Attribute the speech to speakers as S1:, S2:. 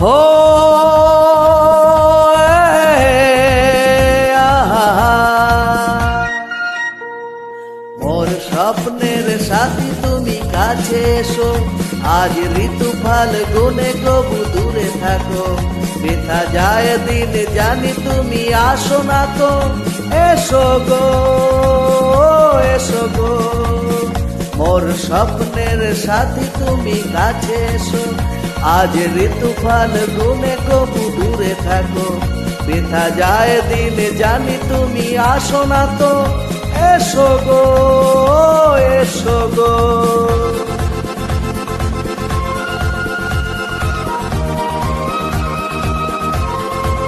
S1: ও মোর স্বপ্নের সাথী তুমি কাছে এসো, আজ ঋতু ফাল্গুনে কবু দূরে থাকো, বৃথা যায় দিন জানি তুমি আসো না তো, এসো গো এসো গো। মোর স্বপ্নের সাথী তুমি কাছে এসো, আজ ঋতু ফাল্গুনে কবু দূরে থাকো, বৃথা যায় দিন জানি তুমি আসো না তো, এসো গো এসো গো।